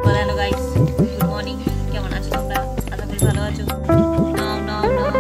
Hello guys, good morning. কেমন আছো তোমরা? আশা করি ভালো আছো। নাও নাও নাও।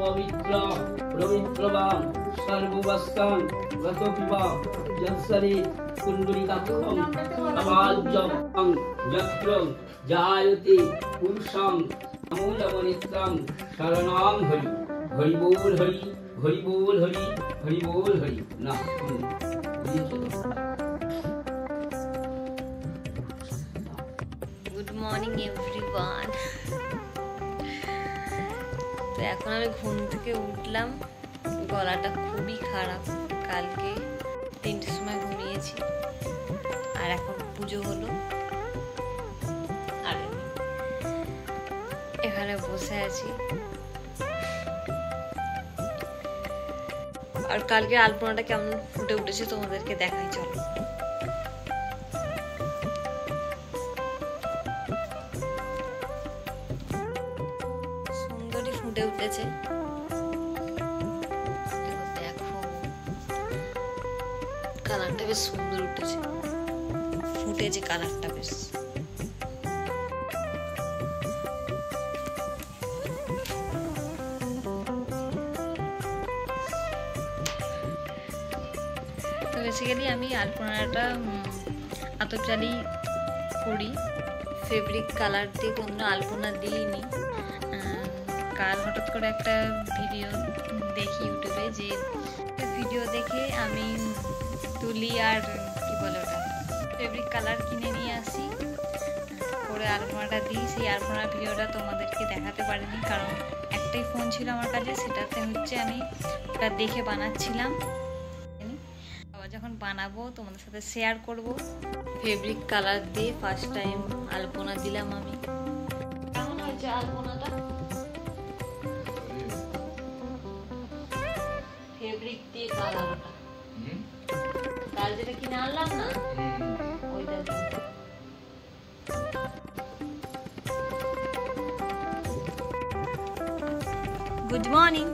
পবিত্র পবিত্রবান সর্ববস্তান গতপিবা যৎসরি কুণ্ডলিকাক্ষং সমাজ্যং যত্রং জায়তে পুরুষং আমূলমনিত্যং শরণাং হরি হরি বল হরি হরি বল হরি হরি বল হরি না গুড মর্নিং এভরিওয়ান। তো এখন আমি ঘুম থেকে উঠলাম, গলাটা খুবই খারাপ। কালকে 3টের সময় ঘুমিয়েছি আর এখন পুজো হলো আর এখানে বসে আছি। আর কালকে আলপনাটা কেমন ফুটে উঠেছে তোমাদেরকে দেখাই, চলো। সুন্দরই ফুটে উঠেছে, দেখো কালারটা বেশ সুন্দর উঠেছে, ফুটেছে কালারটা বেশ। তো বেসিক্যালি আমি আলপনাটা আতপচালি করি, ফেব্রিক কালার দিয়ে কোনো আলপনা দিইনি। কাল হঠাৎ করে একটা ভিডিও দেখি ইউটিউবে, যে ভিডিও দেখে আমি তুলি আর কি বলে ওটা ফেব্রিক কালার কিনে নিয়ে আসি, করে আলপনাটা দিই। সেই আলপনার ভিডিওটা তোমাদেরকে দেখাতে পারিনি, কারণ একটাই ফোন ছিল আমার কাছে, সেটাতে হচ্ছে আমি ওটা দেখে বানাচ্ছিলাম। যখন বানাবো তোমাদের সাথে শেয়ার করব। ফেব্রিক কালার দিয়ে ফার্স্ট টাইম আলপনা দিলাম আমি। কেমন হয়েছে আলপনাটা? 11টা কাল যেটা কিনে আনলাম না ওইটা good morning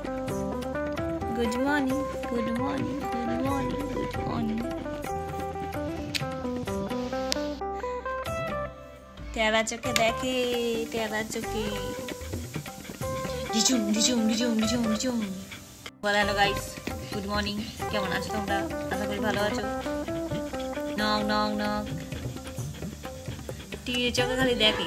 good morning good morning good morning good morning তেরা চোখে দেখে তেরা চোখে ডিচুম ডিচুম ডিচুম ডিচুম ডিচুম হ্যালো গাইস গুড মর্নিং কেমন আছো তোমরা আশা করি ভালো আছো নক নক নক টিভি চোখে খালি দেখে